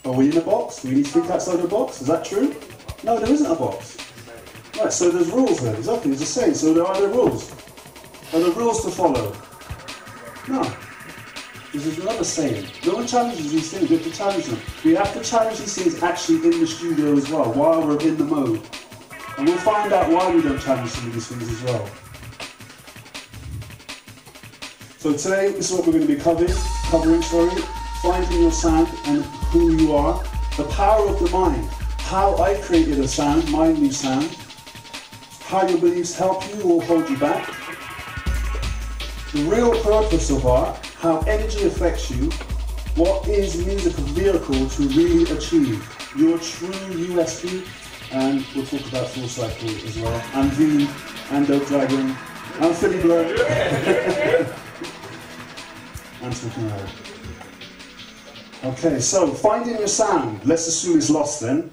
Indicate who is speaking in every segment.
Speaker 1: Are we in a box? Do we need to think outside the box? Is that true? No, there isn't a box. Right, so there's rules there, exactly, it's the same. So are there rules? Are there rules to follow? No. This is another saying. No one challenges these things, we have to challenge them. We have to challenge these things actually in the studio as well, while we're in the mode. And we'll find out why we don't challenge some of these things as well. So today, this is what we're going to be covering, finding your sound and who you are, the power of the mind, how I created a sound, my new sound, how your beliefs help you or hold you back, the real purpose of art, how energy affects you, what is music a vehicle to really achieve your true USP, and we'll talk about Full Cycle as well, and V, and Dope Dragon, and Philly Blood, and talking about it. Okay, so finding your sound, let's assume it's lost then.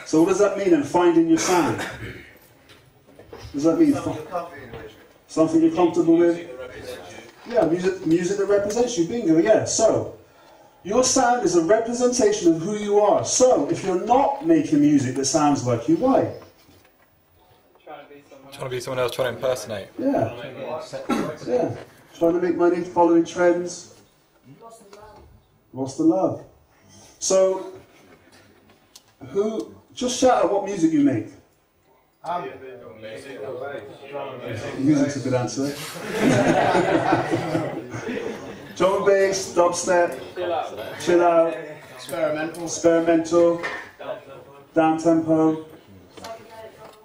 Speaker 1: So what does that mean, and finding your sound? What does that mean? Something you're comfortable with? Yeah, music that represents you, bingo, yeah. So, your sound is a representation of who you are. So, if you're not making music that sounds like you, why?
Speaker 2: Trying to be someone else, trying to impersonate.
Speaker 1: Yeah. Yeah. Trying to make money, following trends. Lost the love. So, just shout out what music you make. Music's a good answer. Drum and bass, dubstep, chill out, experimental, down tempo,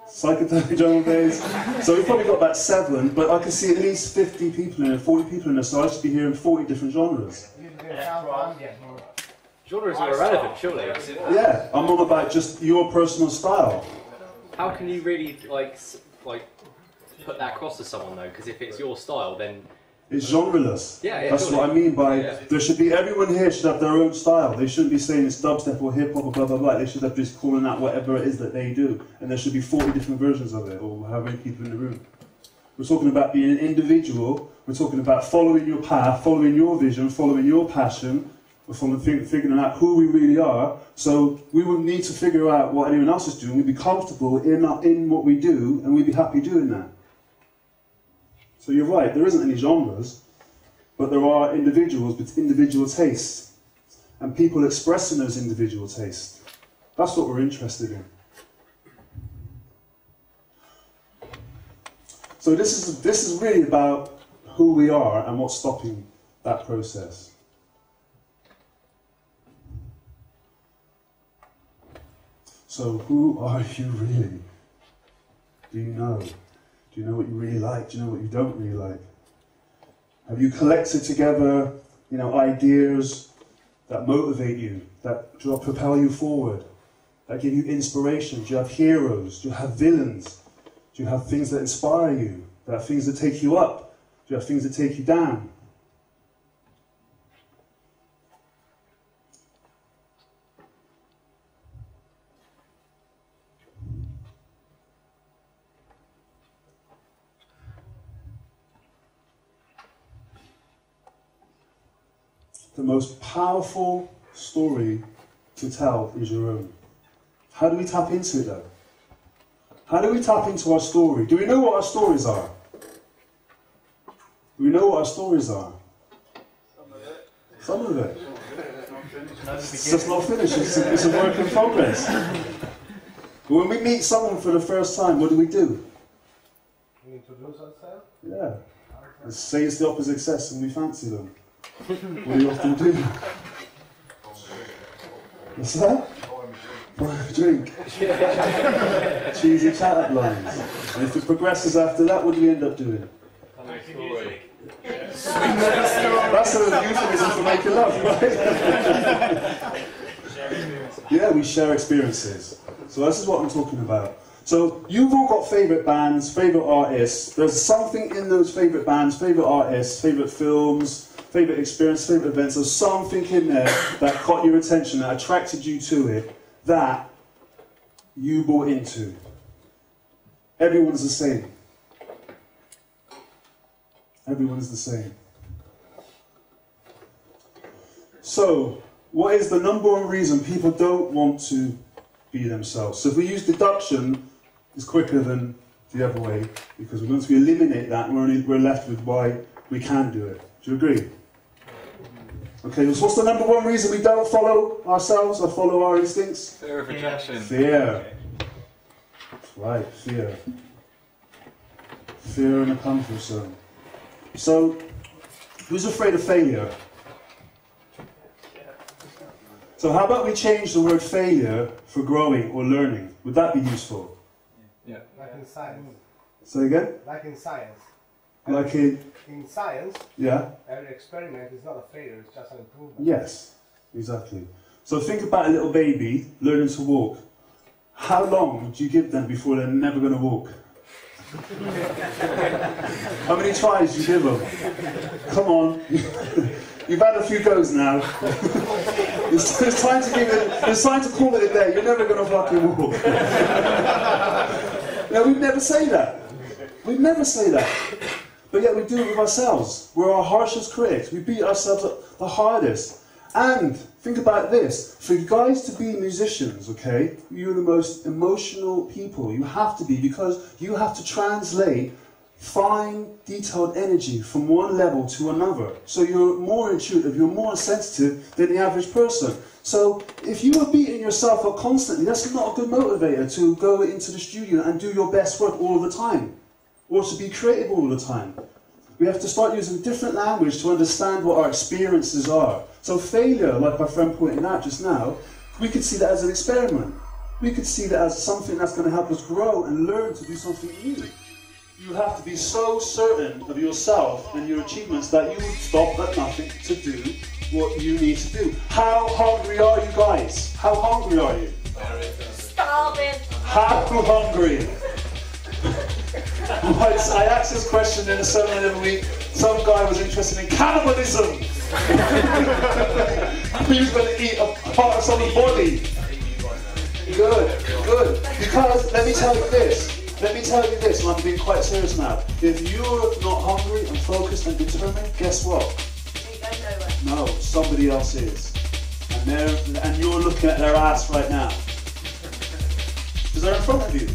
Speaker 1: psychedelic drum and bass. So we've probably got about 7, but I can see at least 50 people in it, 40 people in it, so I should be hearing 40 different genres.
Speaker 3: Genres are irrelevant, surely.
Speaker 1: Yeah, I'm all about just your personal style.
Speaker 3: How can you really like put that across to someone though? Because if it's your style, then
Speaker 1: it's genreless.
Speaker 3: Yeah,
Speaker 1: that's what I mean by there should be everyone here should have their own style. They shouldn't be saying it's dubstep or hip hop or blah blah blah. They should have just calling out whatever it is that they do, and there should be 40 different versions of it, or however many people in the room. We're talking about being an individual. We're talking about following your path, following your vision, following your passion. From figuring out who we really are, so we wouldn't need to figure out what anyone else is doing. We'd be comfortable in what we do, and we'd be happy doing that. So you're right, there isn't any genres, but there are individuals with individual tastes, and people expressing those individual tastes. That's what we're interested in. So this is really about who we are and what's stopping that process. So who are you really? Do you know? Do you know what you really like? Do you know what you don't really like? Have you collected together, ideas that motivate you, that propel you forward, that give you inspiration? Do you have heroes? Do you have villains? Do you have things that inspire you? Do you have things that take you up? Do you have things that take you down? The most powerful story to tell is your own. How do we tap into it though? How do we tap into our story? Do we know what our stories are? Do we know what our stories are? Some of it. It's just not finished, it's a work in progress. But when we meet someone for the first time, what do? We introduce ourselves? Yeah. Let's say it's the opposite sex and we fancy them. What do you often do? What's that? Drink. Cheesy chat-up lines. And if it progresses after that, what do we end up doing? That's a euphemism for making love, right? Yeah, we share experiences. So this is what I'm talking about. So you've all got favourite bands, favourite artists. There's something in those favourite bands, favourite artists, favourite films, favourite experience, favourite events. There's something in there that caught your attention, that attracted you to it, that you bought into. Everyone's the same. Everyone's the same. So, what is the number one reason people don't want to be themselves? So if we use deduction, it's quicker than the other way, because once we eliminate that, we're left with why we can do it. Do you agree? Okay, so what's the number one reason we don't follow ourselves or follow our instincts?
Speaker 2: Fear of rejection.
Speaker 1: Fear. Right, fear. Fear in a comfort zone. So, who's afraid of failure? So how about we change the word failure for growing or learning? Would that be useful?
Speaker 2: Yeah.
Speaker 4: Like in science.
Speaker 1: Say again?
Speaker 4: Like in science.
Speaker 1: Like in...
Speaker 4: In science,
Speaker 1: Yeah?
Speaker 4: every experiment is not a failure, it's just an improvement.
Speaker 1: Yes, exactly. So think about a little baby learning to walk. How long do you give them before they're never going to walk? How many tries do you give them? Come on. You've had a few goes now. It's time to give it. It's time to call it a day. You're never going to fucking walk. No, we'd never say that. We'd never say that. But yet we do it with ourselves. We're our harshest critics. We beat ourselves up the hardest. And think about this. For you guys to be musicians, okay, you're the most emotional people. You have to be, because you have to translate fine, detailed energy from one level to another. So you're more intuitive, you're more sensitive than the average person. So if you are beating yourself up constantly, that's not a good motivator to go into the studio and do your best work all the time, or to be creative all the time. We have to start using different language to understand what our experiences are. So failure, like my friend pointed out just now, we could see that as an experiment. We could see that as something that's going to help us grow and learn to do something new. You have to be so certain of yourself and your achievements that you would stop at nothing to do what you need to do. How hungry are you guys? How hungry are you?
Speaker 5: Starving.
Speaker 1: How hungry? I asked this question in a sermon the other week. Some guy was interested in cannibalism. He was going to eat a part of someone's body. Good, good. Because let me tell you this, and I'm being quite serious now. If you're not hungry and focused and determined, guess what? No, somebody else is. And you're looking at their ass right now. Because they're in front of you.